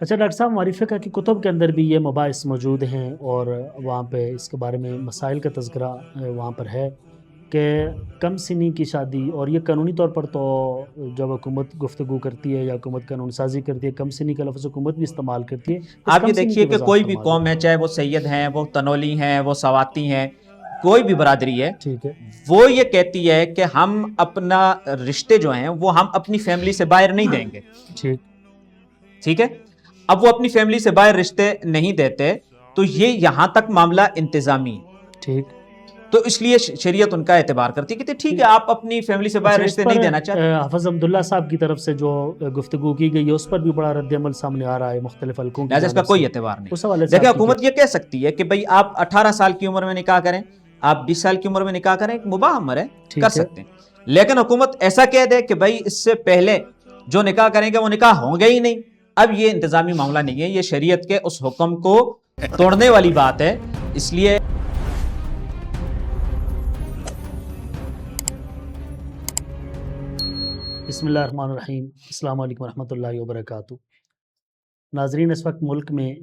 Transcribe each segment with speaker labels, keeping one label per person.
Speaker 1: اچھا ڈاکٹر صاحب، ہماری فقہ کی کتب کے اندر بھی یہ مباحث موجود ہیں اور وہاں پہ اس کے بارے میں مسائل کا تذکرہ وہاں پر ہے کہ کم سنی کی شادی، اور یہ قانونی طور پر تو جب حکومت گفتگو کرتی ہے یا حکومت قانون سازی کرتی ہے کم سنی کا لفظ حکومت بھی استعمال کرتی ہے، اس
Speaker 2: آپ یہ
Speaker 1: کم سنی
Speaker 2: دیکھیے
Speaker 1: کی
Speaker 2: کہ
Speaker 1: وضاحت
Speaker 2: کوئی بھی
Speaker 1: فرما دیں۔
Speaker 2: قوم ہے، چاہے وہ سید ہیں، وہ تنولی ہیں، وہ سواتی ہیں، کوئی بھی برادری ہے،
Speaker 1: ٹھیک ہے،
Speaker 2: وہ یہ کہتی ہے کہ ہم اپنا رشتے جو ہیں وہ ہم اپنی فیملی سے باہر نہیں دیں گے.
Speaker 1: ٹھیک،
Speaker 2: ٹھیک ہے. اب وہ اپنی فیملی سے باہر رشتے نہیں دیتے تو یہ یہاں تک معاملہ انتظامی ہے.
Speaker 1: ٹھیک،
Speaker 2: تو اس لیے شریعت ان کا اعتبار کرتی ہے کہ ٹھیک ہے آپ اپنی فیملی سے باہر
Speaker 1: اچھا، اس
Speaker 2: رشتے
Speaker 1: پر
Speaker 2: نہیں دینا چاہتے.
Speaker 1: حافظ عبداللہ صاحب کی طرف سے جو گفتگو کی گئی ہے اس پر بھی بڑا رد عمل سامنے آ رہا ہے مختلف حلقوں کی
Speaker 2: لہٰذا اس کا
Speaker 1: جانب سے،
Speaker 2: کوئی اعتبار نہیں.
Speaker 1: اس حوالے سے
Speaker 2: دیکھیں
Speaker 1: آپ کی کیا؟
Speaker 2: حکومت یہ کہہ سکتی ہے کہ بھئی آپ 18 سال کی عمر میں نکاح کریں، آپ 20 سال کی عمر میں نکاح کریں، ایک مباح امر ہے، کر
Speaker 1: ٹھیک ہے،
Speaker 2: سکتے ہیں. لیکن حکومت ایسا کہہ دے کہ بھئی اس سے پہلے جو نکاح کریں گے وہ نکاح ہوں گے ہی نہیں، اب یہ انتظامی معاملہ نہیں ہے، یہ شریعت کے اس حکم کو توڑنے والی بات ہے. اس لیے
Speaker 1: بسم اللہ الرحمن الرحیم، السلام علیکم ورحمۃ اللہ وبرکاتہ. ناظرین، اس وقت ملک میں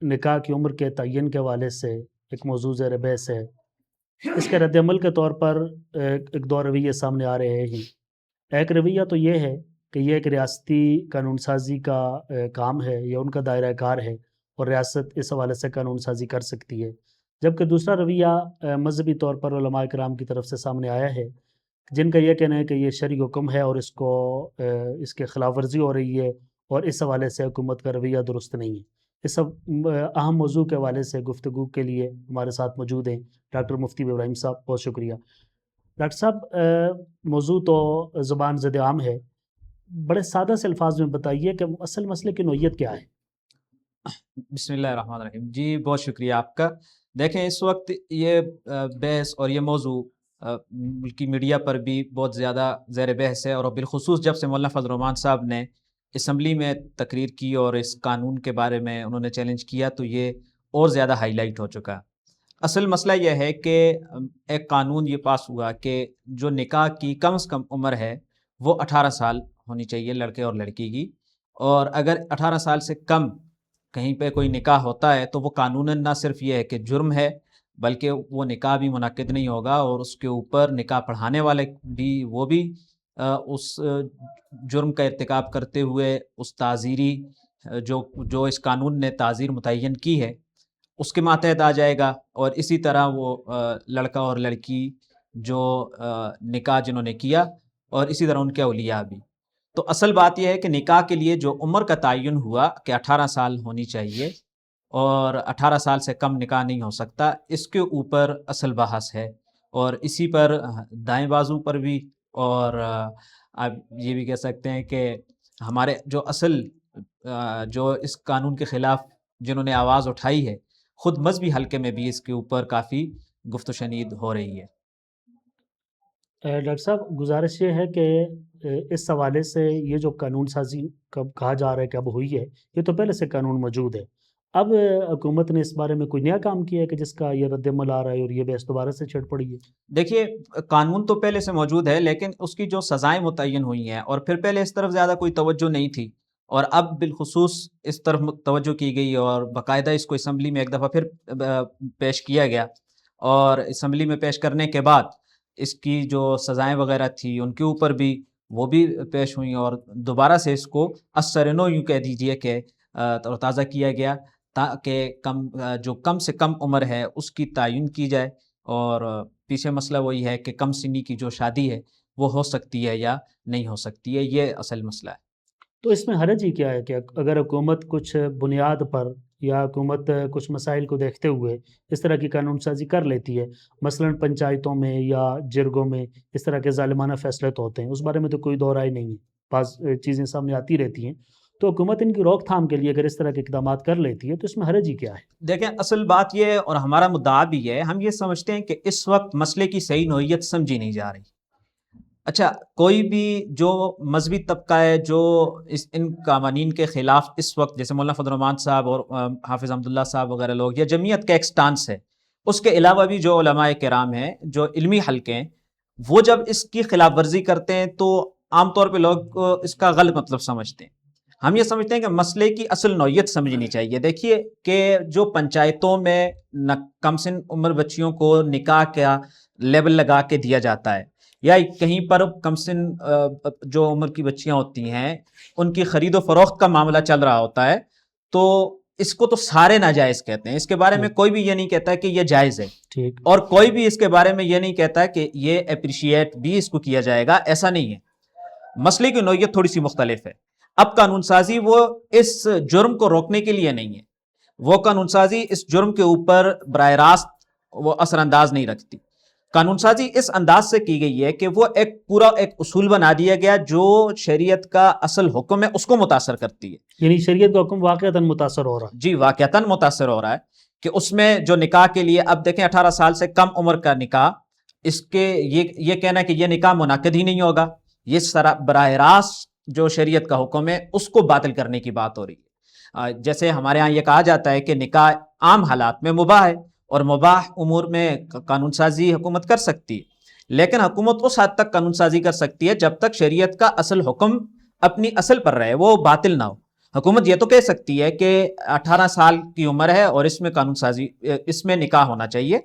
Speaker 1: نکاح کی عمر کے تعین کے حوالے سے ایک موضوع زیر بحث ہے. اس کے رد عمل کے طور پر ایک دو رویے سامنے آ رہے ہیں. ایک رویہ تو یہ ہے کہ یہ ایک ریاستی قانون سازی کا کام ہے یا ان کا دائرہ کار ہے اور ریاست اس حوالے سے قانون سازی کر سکتی ہے، جبکہ دوسرا رویہ مذہبی طور پر علماء کرام کی طرف سے سامنے آیا ہے جن کا یہ کہنا ہے کہ یہ شرعی حکم ہے اور اس کے خلاف ورزی ہو رہی ہے اور اس حوالے سے حکومت کا رویہ درست نہیں ہے. اس سب اہم موضوع کے حوالے سے گفتگو کے لیے ہمارے ساتھ موجود ہیں ڈاکٹر مفتی ابراہیم صاحب. بہت شکریہ ڈاکٹر صاحب. موضوع تو زبان زد عام ہے، بڑے سادہ سے الفاظ میں بتائیے کہ اصل مسئلے کی نوعیت کیا ہے؟
Speaker 2: بسم اللہ الرحمن الرحیم. جی بہت شکریہ آپ کا. دیکھیں اس وقت یہ بحث اور یہ موضوع ملکی میڈیا پر بھی بہت زیادہ زیر بحث ہے، اور بالخصوص جب سے مولانا فضل الرحمان صاحب نے اسمبلی میں تقریر کی اور اس قانون کے بارے میں انہوں نے چیلنج کیا تو یہ اور زیادہ ہائی لائٹ ہو چکا. اصل مسئلہ یہ ہے کہ ایک قانون یہ پاس ہوا کہ جو نکاح کی کم از کم عمر ہے وہ 18 سال ہونی چاہیے لڑکے اور لڑکی کی، اور اگر 18 سال سے کم کہیں پہ کوئی نکاح ہوتا ہے تو وہ قانوناً نہ صرف یہ ہے کہ جرم ہے بلکہ وہ نکاح بھی منعقد نہیں ہوگا، اور اس کے اوپر نکاح پڑھانے والے بھی وہ بھی اس جرم کا ارتکاب کرتے ہوئے اس تعزیری جو اس قانون نے تعزیر متعین کی ہے اس کے ماتحت آ جائے گا. اور اسی طرح وہ لڑکا اور لڑکی جو نکاح جنہوں نے کیا، اور اسی طرح ان کے اولیاء بھی. تو اصل بات یہ ہے کہ نکاح کے لیے جو عمر کا تعین ہوا کہ 18 سال ہونی چاہیے اور 18 سال سے کم نکاح نہیں ہو سکتا، اس کے اوپر اصل بحث ہے. اور اسی پر دائیں بازو پر بھی، اور آپ یہ بھی کہہ سکتے ہیں کہ ہمارے جو اصل جو اس قانون کے خلاف جنہوں نے آواز اٹھائی ہے، خود مذہبی حلقے میں بھی اس کے اوپر کافی گفت و شنید ہو رہی ہے.
Speaker 1: ڈاکٹر صاحب، گزارش یہ ہے کہ اس حوالے سے یہ جو قانون سازی کہا جا رہا ہے کہ اب ہوئی ہے، یہ تو پہلے سے قانون موجود ہے. اب حکومت نے اس بارے میں کوئی نیا کام کیا ہے کہ جس کا یہ رد عمل آ رہا ہے اور یہ بحث دوبارہ سے چھڑ پڑی ہے؟
Speaker 2: دیکھیے قانون تو پہلے سے موجود ہے لیکن اس کی جو سزائیں متعین ہوئی ہیں، اور پھر پہلے اس طرف زیادہ کوئی توجہ نہیں تھی، اور اب بالخصوص اس طرف توجہ کی گئی اور باقاعدہ اس کو اسمبلی میں ایک دفعہ پھر پیش کیا گیا، اور اسمبلی میں پیش کرنے کے بعد اس کی جو سزائیں وغیرہ تھی ان کے اوپر بھی وہ بھی پیش ہوئیں، اور دوبارہ سے اس کو اثرنو یوں کہہ دیجئے کہ تازہ کیا گیا تاکہ جو کم سے کم عمر ہے اس کی تعین کی جائے. اور پیچھے مسئلہ وہی ہے کہ کم سنی کی جو شادی ہے وہ ہو سکتی ہے یا نہیں ہو سکتی ہے، یہ اصل مسئلہ ہے.
Speaker 1: تو اس میں حرج ہی کیا ہے کہ اگر حکومت کچھ بنیاد پر یا حکومت کچھ مسائل کو دیکھتے ہوئے اس طرح کی قانون سازی کر لیتی ہے، مثلا پنچایتوں میں یا جرگوں میں اس طرح کے ظالمانہ فیصلے تو ہوتے ہیں، اس بارے میں تو کوئی دو رائے نہیں ہے، بعض چیزیں سامنے آتی رہتی ہیں، تو حکومت ان کی روک تھام کے لیے اگر اس طرح کے اقدامات کر لیتی ہے تو اس میں حرج ہی کیا ہے؟
Speaker 2: دیکھیں اصل بات یہ ہے، اور ہمارا مدعا بھی ہے، ہم یہ سمجھتے ہیں کہ اس وقت مسئلے کی صحیح نوعیت سمجھی نہیں جا رہی. اچھا، کوئی بھی جو مذہبی طبقہ ہے جو ان قوانین کے خلاف اس وقت، جیسے مولانا فضل الرحمان صاحب اور حافظ عبداللہ صاحب وغیرہ لوگ، یا جمعیت کا ایک سٹانس ہے، اس کے علاوہ بھی جو علماء کرام ہیں، جو علمی حلقے ہیں، وہ جب اس کی خلاف ورزی کرتے ہیں تو عام طور پہ لوگ اس کا غلط مطلب سمجھتے ہیں. ہم یہ سمجھتے ہیں کہ مسئلے کی اصل نوعیت سمجھنی چاہیے. دیکھیے کہ جو پنچایتوں میں کم سن عمر بچیوں کو نکاح کا لیبل لگا کے دیا جاتا ہے، یا کہیں پر کم سن جو عمر کی بچیاں ہوتی ہیں ان کی خرید و فروخت کا معاملہ چل رہا ہوتا ہے، تو اس کو تو سارے ناجائز کہتے ہیں. اس کے بارے میں کوئی بھی یہ نہیں کہتا کہ یہ جائز ہے، اور کوئی بھی اس کے بارے میں یہ نہیں کہتا کہ یہ اپریشیٹ بھی اس کو کیا جائے گا. ایسا نہیں ہے. مسئلے کی نوعیت تھوڑی سی مختلف ہے. اب قانون سازی وہ اس جرم کو روکنے کے لیے نہیں ہے، وہ قانون سازی اس جرم کے اوپر براہ راست وہ اثر انداز نہیں رکھتی. قانون سازی اس انداز سے کی گئی ہے کہ وہ ایک پورا ایک اصول بنا دیا گیا جو شریعت کا اصل حکم ہے اس کو متاثر کرتی ہے.
Speaker 1: یعنی شریعت کا حکم واقعتاً متاثر ہو رہا ہے.
Speaker 2: جی واقعتاً متاثر ہو رہا ہے کہ اس میں جو نکاح کے لیے، اب دیکھیں 18 سال سے کم عمر کا نکاح، اس کے یہ کہنا کہ یہ نکاح منعقد ہی نہیں ہوگا، یہ براہ راست جو شریعت کا حکم ہے اس کو باطل کرنے کی بات ہو رہی ہے. جیسے ہمارے ہاں یہ کہا جاتا ہے کہ نکاح عام حالات میں مباح ہے، اور مباح امور میں قانون سازی حکومت کر سکتی ہے، لیکن حکومت اس حد تک قانون سازی کر سکتی ہے جب تک شریعت کا اصل حکم اپنی اصل پر رہے، وہ باطل نہ ہو. حکومت یہ تو کہہ سکتی ہے کہ 18 سال کی عمر ہے اور اس میں قانون سازی، اس میں نکاح ہونا چاہیے،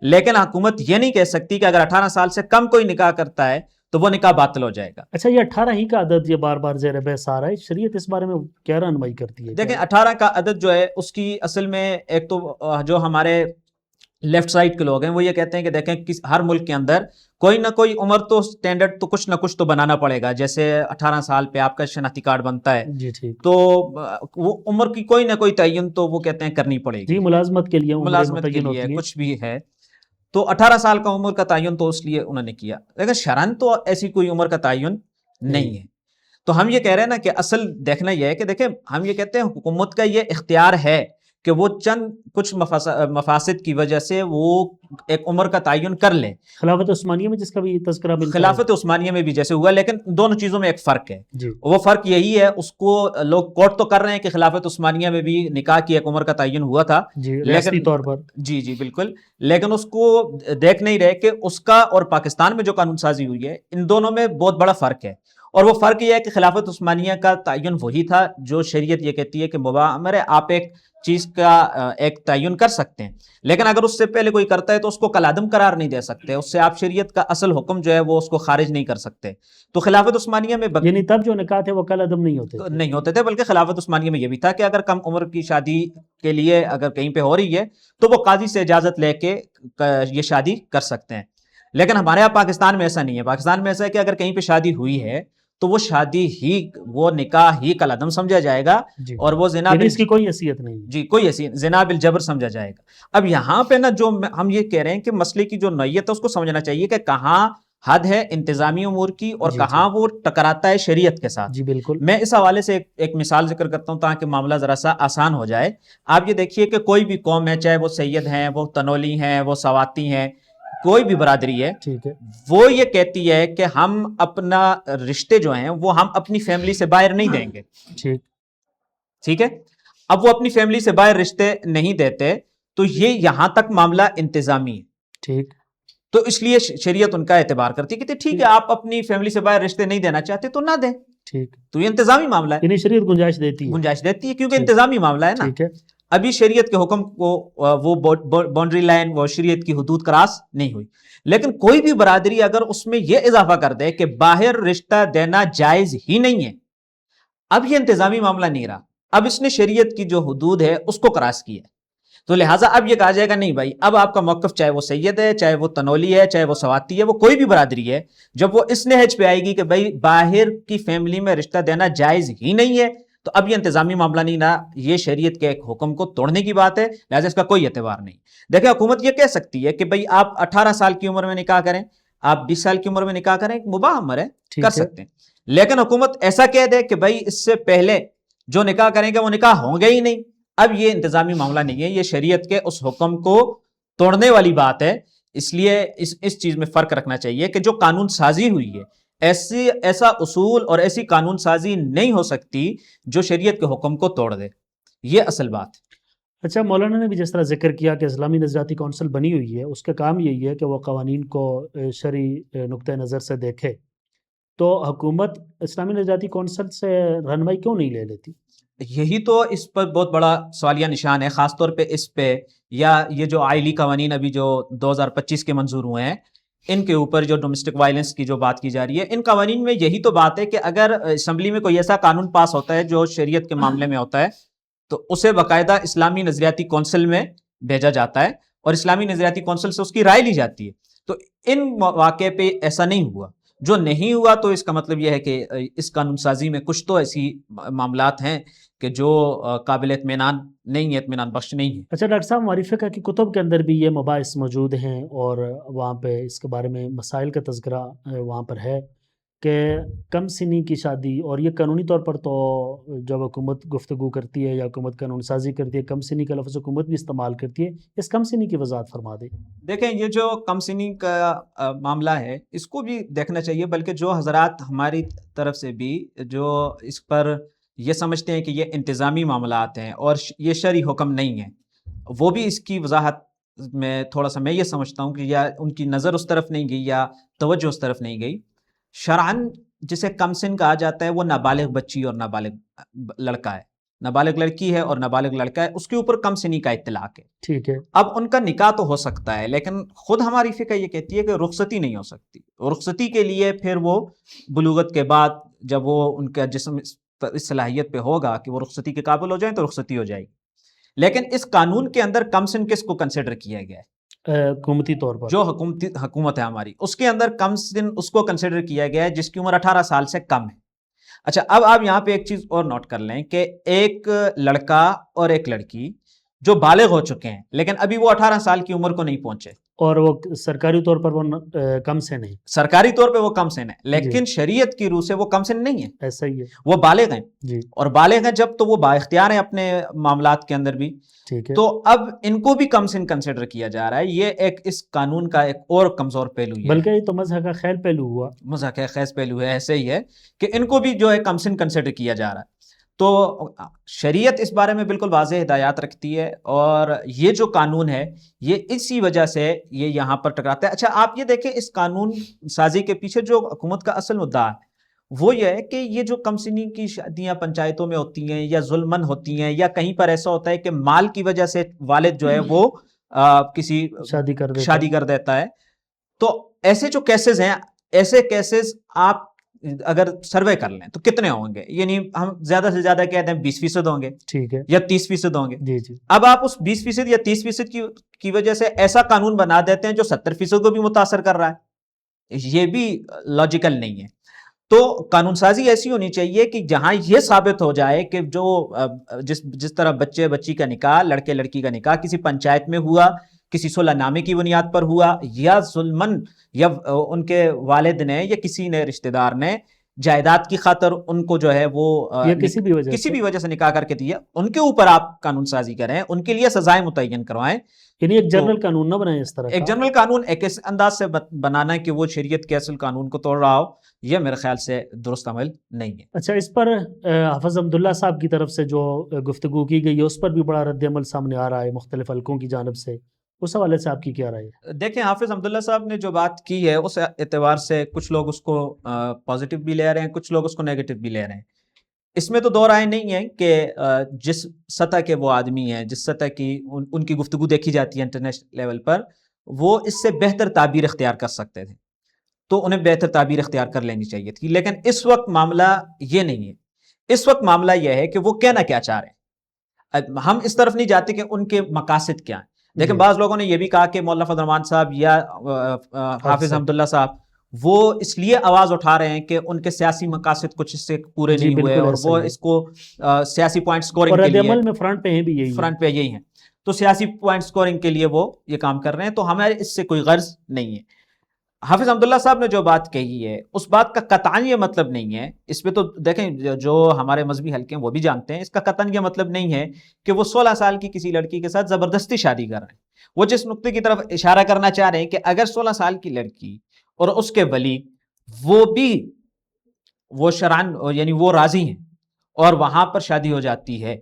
Speaker 2: لیکن حکومت یہ نہیں کہہ سکتی کہ اگر 18 سال سے کم کوئی نکاح کرتا ہے تو وہ نکاح باطل ہو جائے گا.
Speaker 1: اچھا، یہ 18 ہی کا عدد یہ بار بار زیر بحث آ رہا ہے، شریعت اس بارے میں کیا رہنمائی کرتی ہے؟
Speaker 2: دیکھیں 18 کا عدد جو ہے اس کی اصل میں ایک تو جو ہمارے لیفٹ سائڈ کے لوگ ہیں وہ یہ کہتے ہیں کہ دیکھیں ہر ملک کے اندر کوئی نہ کوئی عمر تو سٹینڈرڈ تو کچھ نہ کچھ تو بنانا پڑے گا. جیسے 18 سال پہ آپ کا شناختی کارڈ بنتا ہے،
Speaker 1: جی ٹھیک،
Speaker 2: تو وہ عمر کی کوئی نہ کوئی تعین تو وہ کہتے ہیں کرنی پڑے گی.
Speaker 1: جی ملازمت کے لیے عمر
Speaker 2: ملازمت کے
Speaker 1: متعین
Speaker 2: لیے
Speaker 1: ہوتی ہے.
Speaker 2: کچھ بھی ہے، تو 18 سال کا عمر کا تعین تو اس لیے انہوں نے کیا، لیکن شرعاً تو ایسی کوئی عمر کا تعین نہیں ہے. تو ہم یہ کہہ رہے ہیں نا کہ اصل دیکھنا یہ ہے کہ دیکھیں ہم یہ کہتے ہیں حکومت کا یہ اختیار ہے کہ وہ چند کچھ مفاسد کی وجہ سے وہ ایک عمر کا تعین کر لے.
Speaker 1: خلافت عثمانیہ میں جس کا بھی تذکرہ ملتا ہے،
Speaker 2: خلافت عثمانیہ میں بھی جیسے ہوا، لیکن دونوں چیزوں میں ایک فرق ہے.
Speaker 1: جی
Speaker 2: وہ فرق یہی ہے، اس کو لوگ کوٹ تو کر رہے ہیں کہ خلافت عثمانیہ میں بھی نکاح کی ایک عمر کا تعین ہوا تھا،
Speaker 1: جی ریاستی طور پر.
Speaker 2: جی جی بالکل، لیکن اس کو دیکھ نہیں رہے کہ اس کا اور پاکستان میں جو قانون سازی ہوئی ہے ان دونوں میں بہت بڑا فرق ہے. اور وہ فرق یہ ہے کہ خلافت عثمانیہ کا تعین وہی تھا جو شریعت یہ کہتی ہے کہ مباح امر ہے، آپ ایک چیز کا ایک تعین کر سکتے ہیں، لیکن اگر اس سے پہلے کوئی کرتا ہے تو اس کو کالعدم قرار نہیں دے سکتے، اس سے آپ شریعت کا اصل حکم جو ہے وہ اس کو خارج نہیں کر سکتے. تو خلافت عثمانیہ میں
Speaker 1: یعنی تب جو نکاح تھے وہ کالعدم نہیں ہوتے
Speaker 2: تھے، بلکہ خلافت عثمانیہ میں یہ بھی تھا کہ اگر کم عمر کی شادی کے لیے اگر کہیں پہ ہو رہی ہے تو وہ قاضی سے اجازت لے کے یہ شادی کر سکتے ہیں. لیکن ہمارے یہاں پاکستان میں ایسا نہیں ہے. پاکستان میں ایسا ہے کہ اگر کہیں پہ شادی ہوئی ہے تو وہ شادی ہی، وہ نکاح ہی کالعدم سمجھا جائے گا، اور وہ زنا
Speaker 1: یعنی اس کی کوئی حیثیت نہیں ہے.
Speaker 2: جی کوئی ایسی زنا بالجبر سمجھا جائے گا. اب یہاں پہ نا جو ہم یہ کہہ رہے ہیں کہ مسئلے کی جو نوعیت ہے اس کو سمجھنا چاہیے کہ کہاں حد ہے انتظامی امور کی اور کہاں وہ ٹکراتا ہے شریعت کے ساتھ.
Speaker 1: جی بالکل.
Speaker 2: میں اس حوالے سے ایک مثال ذکر کرتا ہوں تاکہ معاملہ ذرا سا آسان ہو جائے. آپ یہ دیکھیے کہ کوئی بھی قوم ہے، چاہے وہ سید ہیں، وہ تنولی ہیں، وہ سواتی ہیں، کوئی بھی برادری ہے،
Speaker 1: ٹھیک ہے،
Speaker 2: وہ یہ کہتی ہے کہ ہم اپنا رشتے جو ہیں وہ ہم اپنی فیملی سے باہر نہیں دیں گے. ٹھیک ہے. اب وہ اپنی فیملی سے باہر رشتے نہیں دیتے تو یہ یہاں تک معاملہ انتظامی ہے.
Speaker 1: ٹھیک.
Speaker 2: تو اس لیے شریعت ان کا اعتبار کرتی ہے کہ ٹھیک ہے آپ اپنی فیملی سے باہر رشتے نہیں دینا چاہتے تو نہ دیں.
Speaker 1: ٹھیک.
Speaker 2: تو یہ انتظامی معاملہ ہے.
Speaker 1: یعنی شریعت گنجائش دیتی ہے
Speaker 2: کیونکہ انتظامی معاملہ ہے نا.
Speaker 1: ٹھیک ہے.
Speaker 2: ابھی شریعت کے حکم کو وہ باؤنڈری لائن، وہ شریعت کی حدود کراس نہیں ہوئی، لیکن کوئی بھی برادری اگر اس میں یہ اضافہ کر دے کہ باہر رشتہ دینا جائز ہی نہیں ہے، اب یہ انتظامی معاملہ نہیں رہا، اب اس نے شریعت کی جو حدود ہے اس کو کراس کیا ہے. تو لہٰذا اب یہ کہا جائے گا نہیں بھائی، اب آپ کا موقف چاہے وہ سید ہے، چاہے وہ تنولی ہے، چاہے وہ سواتی ہے، وہ کوئی بھی برادری ہے، جب وہ اس نہج پہ آئے گی کہ بھائی باہر کی فیملی میں رشتہ دینا جائز ہی نہیں ہے، تو اب یہ انتظامی معاملہ نہیں رہا، یہ شریعت کے ایک حکم کو توڑنے کی بات ہے، لہٰذا اس کا کوئی اعتبار نہیں. دیکھیں حکومت یہ کہہ سکتی ہے کہ بھائی آپ 18 سال کی عمر میں نکاح کریں، آپ 20 سال کی عمر میں نکاح کریں، مباح امر ہے، کر سکتے ہیں. لیکن حکومت ایسا کہہ دے کہ بھائی اس سے پہلے جو نکاح کریں گے وہ نکاح ہوں گے ہی نہیں، اب یہ انتظامی معاملہ نہیں ہے، یہ شریعت کے اس حکم کو توڑنے والی بات ہے. اس لیے اس چیز میں فرق رکھنا چاہیے کہ جو قانون سازی ہوئی ہے، ایسا اصول اور ایسی قانون سازی نہیں ہو سکتی جو شریعت کے حکم کو توڑ دے، یہ اصل بات ہے.
Speaker 1: اچھا، مولانا نے بھی جس طرح ذکر کیا کہ اسلامی نظریاتی کونسل بنی ہوئی ہے، اس کا کام یہی ہے کہ وہ قوانین کو شرعی نقطہ نظر سے دیکھے. تو حکومت اسلامی نجاتی کونسل سے رہنمائی کیوں نہیں لے لیتی؟
Speaker 2: یہی تو اس پر بہت بڑا سوالیہ نشان ہے، خاص طور پہ اس پہ، یا یہ جو آئلی قوانین ابھی جو 2025 کے منظور ہوئے ہیں، ان کے اوپر جو ڈومیسٹک وائلنس کی جو بات کی جا رہی ہے، ان قوانین میں یہی تو بات ہے کہ اگر اسمبلی میں کوئی ایسا قانون پاس ہوتا ہے جو شریعت کے معاملے میں ہوتا ہے تو اسے باقاعدہ اسلامی نظریاتی کونسل میں بھیجا جاتا ہے اور اسلامی نظریاتی کونسل سے اس کی رائے لی جاتی ہے۔ تو ان مواقع پہ ایسا نہیں ہوا، جو نہیں ہوا تو اس کا مطلب یہ ہے کہ اس قانون سازی میں کچھ تو ایسی معاملات ہیں کہ جو قابل اطمینان نہیں ہے، اطمینان بخش نہیں ہے۔
Speaker 1: اچھا ڈاکٹر صاحب، ہماری فقہ کی کتب کے اندر بھی یہ مباحث موجود ہیں اور وہاں پہ اس کے بارے میں مسائل کا تذکرہ وہاں پر ہے کہ کم سنی کی شادی، اور یہ قانونی طور پر تو جب حکومت گفتگو کرتی ہے یا حکومت قانون سازی کرتی ہے، کم سنی کا لفظ حکومت بھی استعمال کرتی ہے، اس کم سنی کی وضاحت فرما دیں۔
Speaker 2: دیکھیں، یہ جو کم سنی کا معاملہ ہے اس کو بھی دیکھنا چاہیے، بلکہ جو حضرات ہماری طرف سے بھی جو اس پر یہ سمجھتے ہیں کہ یہ انتظامی معاملات ہیں اور یہ شرعی حکم نہیں ہے، وہ بھی اس کی وضاحت میں تھوڑا سا میں یہ سمجھتا ہوں کہ یا ان کی نظر اس طرف نہیں گئی یا توجہ اس طرف نہیں گئی۔ شرعاً جسے کم سن کہا جاتا ہے وہ نابالغ بچی اور نابالغ لڑکا ہے، نابالغ لڑکی ہے اور نابالغ لڑکا ہے، اس کے اوپر کم سنی کا اطلاق ہے۔
Speaker 1: ٹھیک ہے،
Speaker 2: اب ان کا نکاح تو ہو سکتا ہے، لیکن خود ہماری فقہ یہ کہتی ہے کہ رخصتی نہیں ہو سکتی۔ رخصتی کے لیے پھر وہ بلوغت کے بعد جب وہ ان کا جسم اس صلاحیت پہ ہوگا کہ وہ رخصتی کے قابل ہو جائیں تو رخصتی ہو جائے گی۔ لیکن اس قانون کے اندر کم سن کس کو کنسیڈر کیا گیا ہے؟
Speaker 1: حکومتی طور پر
Speaker 2: جو حکومت ہے ہماری، اس کے اندر کم سن اس کو کنسیڈر کیا گیا ہے جس کی عمر 18 سال سے کم ہے۔ اچھا، اب آپ یہاں پہ ایک چیز اور نوٹ کر لیں کہ ایک لڑکا اور ایک لڑکی جو بالغ ہو چکے ہیں لیکن ابھی وہ 18 سال کی عمر کو نہیں پہنچے،
Speaker 1: اور وہ سرکاری طور پر وہ کم سے نہیں،
Speaker 2: سرکاری طور پہ وہ کم سن ہے لیکن شریعت کی روح سے وہ کم سن نہیں ہے،
Speaker 1: ایسا ہی ہے
Speaker 2: وہ بالغ ہیں
Speaker 1: جی،
Speaker 2: اور بالغ ہیں جب تو وہ بااختیار ہیں اپنے معاملات کے اندر بھی۔
Speaker 1: ٹھیک ہے،
Speaker 2: تو اب ان کو بھی کم سن کنسیڈر کیا جا رہا ہے، یہ ایک اس قانون کا ایک اور کمزور پہلو ہے،
Speaker 1: بلکہ یہ تو مذہب کا خیال پہلو ہوا،
Speaker 2: مذہب کا خیز پہلو ہے۔ ایسے ہی ہے کہ ان کو بھی جو ہے کم سن کنسیڈر کیا جا رہا ہے۔ تو شریعت اس بارے میں بالکل واضح ہدایات رکھتی ہے اور یہ جو قانون ہے یہ اسی وجہ سے یہ یہاں پر ٹکراتا ہے۔ اچھا، آپ یہ دیکھیں اس قانون سازی کے پیچھے جو حکومت کا اصل مدعا ہے وہ یہ ہے کہ یہ جو کم سنی کی شادیاں پنچایتوں میں ہوتی ہیں یا ظلمن ہوتی ہیں یا کہیں پر ایسا ہوتا ہے کہ مال کی وجہ سے والد جو ہے وہ کسی شادی کر دیتا ہے، تو ایسے جو کیسز ہیں، ایسے کیسز آپ اگر سروے کر لیں تو کتنے ہوں گے؟ یعنی ہم زیادہ سے زیادہ کہتے ہیں 20% ہوں گے،
Speaker 1: ٹھیک ہے،
Speaker 2: یا 30% ہوں گے۔
Speaker 1: جی جی،
Speaker 2: اب آپ اس 20% یا 30% کی وجہ سے ایسا قانون بنا دیتے ہیں جو 70% کو بھی متاثر کر رہا ہے، یہ بھی لاجیکل نہیں ہے۔ تو قانون سازی ایسی ہونی چاہیے کہ جہاں یہ ثابت ہو جائے کہ جو جس طرح بچے بچی کا نکاح، لڑکے لڑکی کا نکاح کسی پنچایت میں ہوا، کسی صلح نامے کی بنیاد پر ہوا، یا ظلمن یا ان کے والد نے یا کسی نے رشتہ دار نے جائیداد کی خاطر ان کو جو ہے وہ
Speaker 1: کسی بھی وجہ
Speaker 2: سے نکاح کر کے دیا، ان کے اوپر آپ قانون سازی کریں، ان کے لیے سزائیں متعین کروائیں۔
Speaker 1: یعنی ایک جنرل قانون نہ بنائیں اس طرح
Speaker 2: ایک جنرل قانون ایک اس انداز سے بنانا ہے کہ وہ شریعت کے اصل قانون کو توڑ رہا ہو، یہ میرے خیال سے درست عمل نہیں ہے۔
Speaker 1: اچھا، اس پر حافظ عبداللہ صاحب کی طرف سے جو گفتگو کی گئی ہے اس پر بھی بڑا رد عمل سامنے آ رہا ہے مختلف حلقوں کی جانب سے، اس حوالے سے آپ کی کیا رائے ہے؟
Speaker 2: دیکھیں، حافظ عبداللہ صاحب نے جو بات کی ہے اس اعتبار سے کچھ لوگ اس کو پازیٹیو بھی لے رہے ہیں، کچھ لوگ اس کو نیگیٹو بھی لے رہے ہیں۔ اس میں تو دو رائے نہیں ہے کہ جس سطح کے وہ آدمی ہیں، جس سطح کی ان کی گفتگو دیکھی جاتی ہے انٹرنیشنل لیول پر، وہ اس سے بہتر تعبیر اختیار کر سکتے تھے، تو انہیں بہتر تعبیر اختیار کر لینی چاہیے تھی۔ لیکن اس وقت معاملہ یہ نہیں ہے، اس وقت معاملہ یہ ہے کہ وہ کہنا کیا چاہ رہے ہیں۔ ہم اس طرف نہیں جاتے کہ ان کے مقاصد کیا ہیں۔ لیکن بعض لوگوں نے یہ بھی کہا کہ مولانا فضل الرحمان صاحب یا حافظ عبداللہ صاحب وہ اس لیے آواز اٹھا رہے ہیں کہ ان کے سیاسی مقاصد کچھ اس سے پورے نہیں ہوئے اور وہ اس کو سیاسی پوائنٹ سکورنگ کے لیے
Speaker 1: عمل میں فرنٹ پہ ہیں بھی یہی
Speaker 2: فرنٹ پہ یہی ہیں، تو سیاسی پوائنٹ سکورنگ کے لیے وہ یہ کام کر رہے ہیں، تو ہمارے اس سے کوئی غرض نہیں ہے۔ حافظ عبداللہ صاحب نے جو بات کہی ہے اس بات کا قطعاً یہ مطلب نہیں ہے، اس پہ تو دیکھیں جو ہمارے مذہبی حلقے ہیں وہ بھی جانتے ہیں، اس کا قطعاً یہ مطلب نہیں ہے کہ وہ 16 سال کی کسی لڑکی کے ساتھ زبردستی شادی کر رہے ہیں۔ وہ جس نقطے کی طرف اشارہ کرنا چاہ رہے ہیں کہ اگر 16 سال کی لڑکی اور اس کے ولی وہ شرعاً یعنی وہ راضی ہیں اور وہاں پر شادی ہو جاتی ہے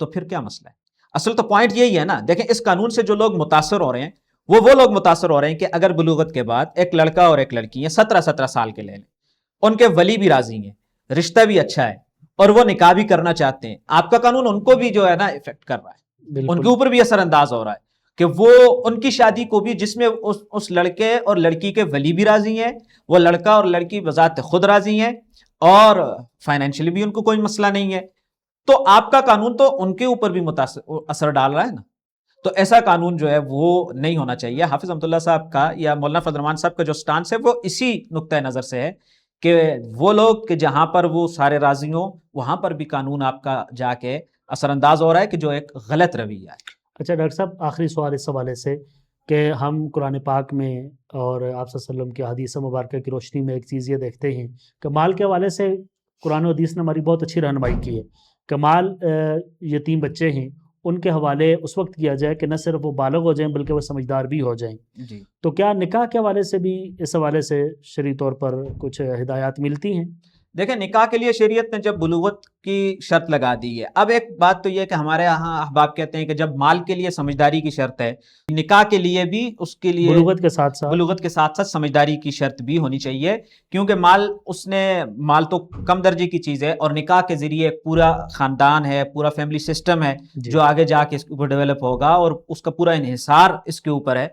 Speaker 2: تو پھر کیا مسئلہ ہے؟ اصل تو پوائنٹ یہی ہے نا۔ دیکھیں، اس قانون سے جو لوگ متاثر ہو رہے ہیں وہ لوگ متاثر ہو رہے ہیں کہ اگر بلوغت کے بعد ایک لڑکا اور ایک لڑکی ہیں 17 سال کے لے لیں، ان کے ولی بھی راضی ہیں, رشتہ بھی اچھا ہے, اور وہ نکاح بھی کرنا چاہتے ہیں, آپ کا قانون ان کو بھی جو ہے نا افیکٹ کر رہا ہے, ان کے اوپر بھی اثر انداز ہو رہا ہے کہ وہ ان کی شادی کو بھی, جس میں اس لڑکے اور لڑکی کے ولی بھی راضی ہیں, وہ لڑکا اور لڑکی بذات خود راضی ہیں, اور فائنینشلی بھی ان کو کوئی مسئلہ نہیں ہے, تو آپ کا قانون تو ان کے اوپر بھی اثر ڈال رہا ہے نا. تو ایسا قانون جو ہے وہ نہیں ہونا چاہیے. حافظ رحمۃ اللہ صاحب کا یا مولانا فضل الرحمان صاحب کا جو سٹانس ہے وہ اسی نقطۂ نظر سے ہے کہ وہ لوگ کہ جہاں پر وہ سارے راضی ہوں وہاں پر بھی قانون آپ کا جا کے اثر انداز ہو رہا ہے کہ جو ایک غلط رویہ ہے.
Speaker 1: اچھا ڈاکٹر صاحب, آخری سوال اس حوالے سے کہ ہم قرآن پاک میں اور آپ صلی اللہ علیہ وسلم کی حدیث مبارکہ کی روشنی میں ایک چیز یہ دیکھتے ہیں کہ مال کے حوالے سے قرآن و حدیث نے ہماری بہت اچھی رہنمائی کی ہے کہ مال یتیم بچے ہیں ان کے حوالے اس وقت کیا جائے کہ نہ صرف وہ بالغ ہو جائیں بلکہ وہ سمجھدار بھی ہو جائیں.
Speaker 2: جی
Speaker 1: تو کیا نکاح کے حوالے سے بھی اس حوالے سے شرعی طور پر کچھ ہدایات ملتی ہیں؟
Speaker 2: دیکھیں, نکاح کے لیے شریعت نے جب بلوغت کی شرط لگا دی ہے, اب ایک بات تو یہ کہ ہمارے یہاں احباب کہتے ہیں کہ جب مال کے لیے سمجھداری کی شرط ہے, نکاح کے لیے بھی اس کے لیے
Speaker 1: بلوغت کے ساتھ ساتھ
Speaker 2: سمجھداری کی شرط بھی ہونی چاہیے, کیونکہ مال تو کم درجے کی چیز ہے, اور نکاح کے ذریعے ایک پورا خاندان ہے, پورا فیملی سسٹم ہے جو آگے جا کے اس کو ڈیولپ ہوگا, اور اس کا پورا انحصار اس کے اوپر ہے.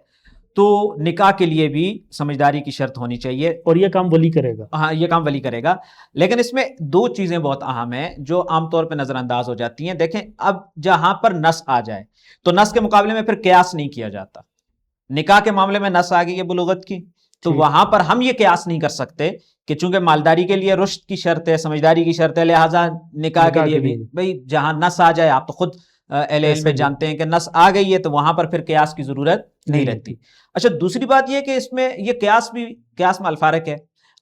Speaker 2: تو نکاح کے لیے بھی سمجھداری کی شرط ہونی چاہیے,
Speaker 1: اور یہ کام ولی کرے گا.
Speaker 2: ہاں, یہ کام ولی کرے گا. لیکن اس میں دو چیزیں بہت اہم ہیں جو عام طور پہ نظر انداز ہو جاتی ہیں. دیکھیں, اب جہاں پر نص آ جائے تو نص کے مقابلے میں پھر قیاس نہیں کیا جاتا. نکاح کے معاملے میں نص آ گئی ہے بلوغت کی, تو وہاں پر ہم یہ قیاس نہیں کر سکتے کہ چونکہ مالداری کے لیے رشد کی شرط ہے, سمجھداری کی شرط ہے, لہٰذا نکاح کے لیے بھی بھئی جہاں نص آ جائے, آپ تو خود اہل علم میں جانتے ہیں کہ نص آ گئی ہے تو وہاں پر پھر قیاس کی ضرورت نہیں رہتی. اچھا, دوسری بات یہ کہ اس میں یہ قیاس میں الفارق ہے.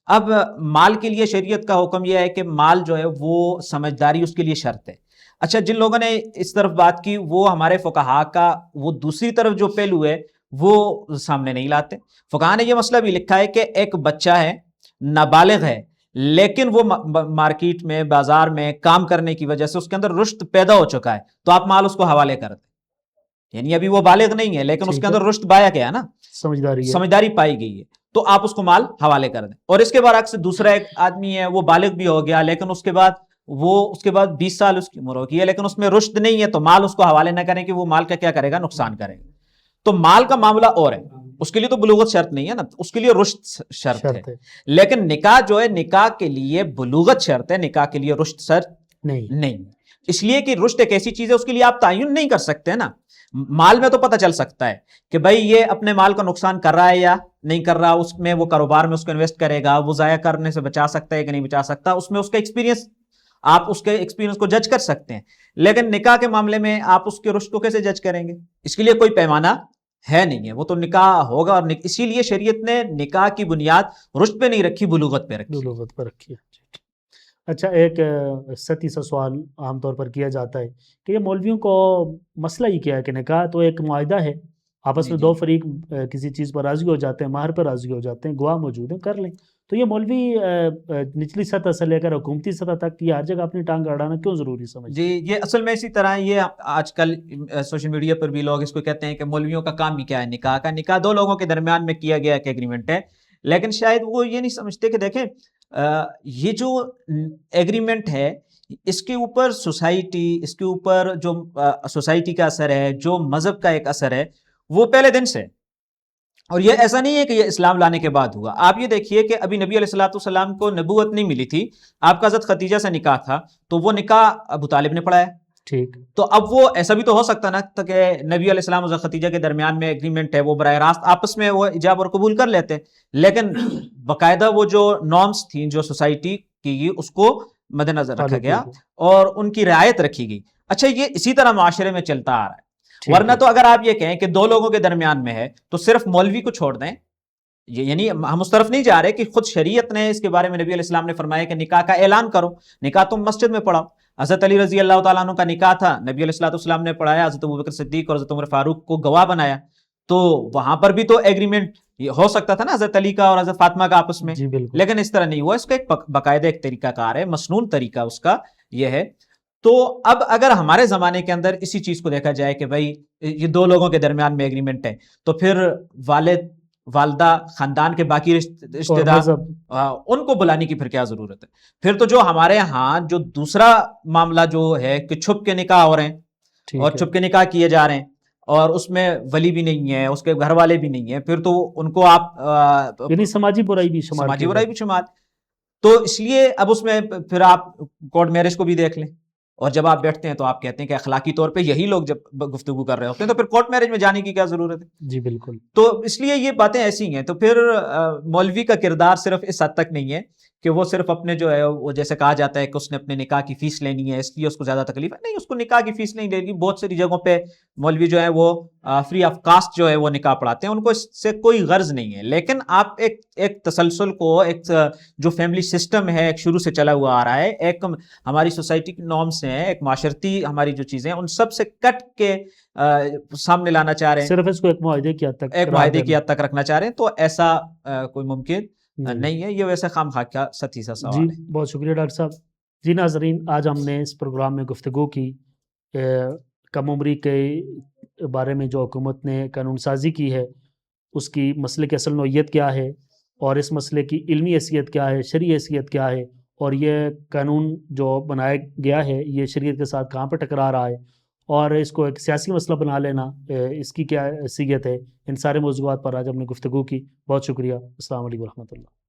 Speaker 2: اب مال کے لیے شریعت کا حکم یہ ہے کہ مال جو ہے وہ سمجھداری اس کے لیے شرط ہے. اچھا, جن لوگوں نے اس طرف بات کی وہ ہمارے فقہا کا وہ دوسری طرف جو پہلو ہے وہ سامنے نہیں لاتے. فقہا نے یہ مسئلہ بھی لکھا ہے کہ ایک بچہ ہے, نابالغ ہے, لیکن وہ مارکیٹ میں, بازار میں کام کرنے کی وجہ سے اس کے اندر رشد پیدا ہو چکا ہے, تو آپ مال اس کو حوالے کر دیں. یعنی ابھی وہ بالغ نہیں ہے لیکن اس کے اندر رشد پایا گیا نا, سمجھداری پائی گئی ہے, تو آپ اس کو مال حوالے کر دیں. اور اس کے برعکس دوسرا ایک آدمی ہے, وہ بالغ بھی ہو گیا لیکن اس کے بعد 20 سال اس کی عمر ہو گئی ہے لیکن اس میں رشد نہیں ہے, تو مال اس کو حوالے نہ کریں کہ وہ مال کا کیا کرے گا, نقصان کرے گا. تو مال کا معاملہ اور ہے, اس کے لیے تو بلوغت شرط نہیں ہے نا, اس کے لیے رشد شرط ہے. لیکن نکاح جو ہے, نکاح کے لیے بلوغت شرط ہے, نکاح کے لیے رشد شرط نہیں. اس لیے کہ رشد ایک ایسی چیز ہے اس کے لیے آپ تعین نہیں کر سکتے نا. مال میں تو پتہ چل سکتا ہے کہ بھائی یہ اپنے مال کا نقصان کر رہا ہے یا نہیں کر رہا, اس میں وہ کاروبار میں اس کو انویسٹ کرے گا, وہ ضائع کرنے سے بچا سکتا ہے کہ نہیں بچا سکتا, اس میں اس کا ایکسپیرینس, آپ اس کے ایکسپیرینس کو جج کر سکتے ہیں. لیکن نکاح کے معاملے میں آپ اس کے رشد کو کیسے جج کریں گے؟ اس کے لیے کوئی پیمانہ ہے نہیں ہے, وہ تو نکاح ہوگا. اور اسی لیے شریعت نے نکاح کی بنیاد رشد پہ نہیں رکھی, بلوغت پہ رکھی.
Speaker 1: اچھا, ایک ستی سا سوال عام طور پر کیا جاتا ہے کہ یہ مولویوں کو مسئلہ ہی کیا ہے کہ نکاح تو ایک معاہدہ ہے, آپس میں دو فریق کسی چیز پر راضی ہو جاتے ہیں, مہر پر راضی ہو جاتے ہیں, گواہ موجود ہیں, کر لیں. تو یہ مولوی نچلی سطح سے لے کر حکومتی سطح تک یہ ہر جگہ اپنی ٹانگ اڑانا کیوں ضروری سمجھتے ہیں؟
Speaker 2: جی, یہ اصل میں اسی طرح یہ آج کل سوشل میڈیا پر بھی لوگ اس کو کہتے ہیں کہ مولویوں کا کام ہی کیا ہے نکاح کا. نکاح دو لوگوں کے درمیان میں کیا گیا ایک ایگریمنٹ ہے, لیکن شاید وہ یہ نہیں سمجھتے کہ دیکھیں یہ جو ایگریمنٹ ہے اس کے اوپر سوسائٹی, اس کے اوپر جو سوسائٹی کا اثر ہے, جو مذہب کا ایک اثر ہے, وہ پہلے دن سے. اور یہ ایسا نہیں ہے کہ یہ اسلام لانے کے بعد ہوا. آپ یہ دیکھیے کہ ابھی نبی علیہ الصلوۃ والسلام کو نبوت نہیں ملی تھی, آپ کا حضرت خدیجہ سے نکاح تھا, تو وہ نکاح ابو طالب نے پڑھایا.
Speaker 1: ٹھیک,
Speaker 2: تو اب وہ ایسا بھی تو ہو سکتا نا کہ نبی علیہ السلام اور خدیجہ کے درمیان میں ایگریمنٹ ہے, وہ براہ راست آپس میں وہ ایجاب اور قبول کر لیتے, لیکن باقاعدہ وہ جو نارمز تھیں جو سوسائٹی کی, اس کو مد نظر رکھا گیا اور ان کی رعایت رکھی گئی. اچھا, یہ اسی طرح معاشرے میں چلتا آ رہا ہے. ورنہ تو اگر آپ یہ کہیں کہ دو لوگوں کے درمیان میں ہے تو صرف مولوی کو چھوڑ دیں, یعنی ہم اس طرف نہیں جا رہے کہ خود شریعت نے اس کے بارے میں نبی علیہ السلام نے فرمایا کہ نکاح کا اعلان کرو, نکاح تم مسجد میں پڑھاؤ. حضرت علی رضی اللہ تعالیٰ عنہ کا نکاح تھا, نبی علیہ الصلوۃ والسلام نے پڑھایا, حضرت ابوبکر صدیق اور حضرت عمر فاروق کو گواہ بنایا, تو وہاں پر بھی تو ایگریمنٹ ہو سکتا تھا نا حضرت علی کا اور حضرت فاطمہ کا آپس میں, لیکن اس طرح نہیں ہوا. اس کا ایک باقاعدہ ایک طریقہ کار ہے, مسنون طریقہ اس کا یہ ہے. تو اب اگر ہمارے زمانے کے اندر اسی چیز کو دیکھا جائے کہ بھائی یہ دو لوگوں کے درمیان میں ایگریمنٹ ہے, تو پھر والد والدہ خاندان کے باقی رشتہ
Speaker 1: اور
Speaker 2: دار
Speaker 1: مذہب
Speaker 2: ان کو بلانے کی پھر کیا ضرورت ہے؟ پھر تو جو ہمارے ہاں جو دوسرا معاملہ جو ہے کہ چھپ کے نکاح ہو رہے ہیں اور
Speaker 1: ٹھیک ہے،
Speaker 2: چھپ کے نکاح کیے جا رہے ہیں اور اس میں ولی بھی نہیں ہے، اس کے گھر والے بھی نہیں ہیں، پھر تو ان کو آپ
Speaker 1: یعنی سماجی برائی بھی شمار
Speaker 2: سماجی
Speaker 1: کی
Speaker 2: برائی
Speaker 1: جائے۔
Speaker 2: بھی شمار، تو اس لیے اب اس میں پھر آپ کورٹ میرج کو بھی دیکھ لیں، اور جب آپ بیٹھتے ہیں تو آپ کہتے ہیں کہ اخلاقی طور پہ یہی لوگ جب گفتگو کر رہے ہوتے ہیں تو پھر کورٹ میرج میں جانے کی کیا ضرورت ہے؟
Speaker 1: جی بالکل،
Speaker 2: تو اس لیے یہ باتیں ایسی ہیں۔ تو پھر مولوی کا کردار صرف اس حد تک نہیں ہے کہ وہ صرف اپنے جو ہے وہ جیسے کہا جاتا ہے کہ اس نے اپنے نکاح کی فیس لینی ہے اس لیے اس کو زیادہ تکلیف ہے، نہیں، اس کو نکاح کی فیس نہیں لینی۔ بہت ساری جگہوں پہ مولوی جو ہے وہ فری آف کاسٹ جو ہے وہ نکاح پڑھاتے ہیں، ان کو اس سے کوئی غرض نہیں ہے، لیکن آپ ایک تسلسل کو، ایک جو فیملی سسٹم ہے ایک شروع سے چلا ہوا آ رہا ہے، ایک ہماری سوسائٹی کی نارمس ہیں، ایک معاشرتی ہماری جو چیزیں ہیں ان سب سے کٹ کے سامنے لانا چاہ رہے ہیں،
Speaker 1: صرف اس کو ایک معاہدے کی حد تک
Speaker 2: ایک
Speaker 1: قرار
Speaker 2: معاہدے کی
Speaker 1: دینا۔
Speaker 2: حد تک رکھنا چاہ رہے ہیں، تو ایسا کوئی ممکن
Speaker 1: جی
Speaker 2: نہیں ہے۔ یہ ویسے خام خواہ کا سطحی سا
Speaker 1: جی،
Speaker 2: سوال ہے۔
Speaker 1: بہت شکریہ ڈاکٹر صاحب۔ جی ناظرین، آج ہم نے اس پروگرام میں گفتگو کی کم عمری کے بارے میں جو حکومت نے قانون سازی کی ہے اس کی مسئلے کی اصل نوعیت کیا ہے، اور اس مسئلے کی علمی حیثیت کیا ہے، شرعی حیثیت کیا ہے، اور یہ قانون جو بنایا گیا ہے یہ شریعت کے ساتھ کہاں پہ ٹکرا رہا ہے، اور اس کو ایک سیاسی مسئلہ بنا لینا اس کی کیا حیثیت ہے، ان سارے موضوعات پر آج ہم نے گفتگو کی۔ بہت شکریہ۔ السلام علیکم ورحمۃ اللہ۔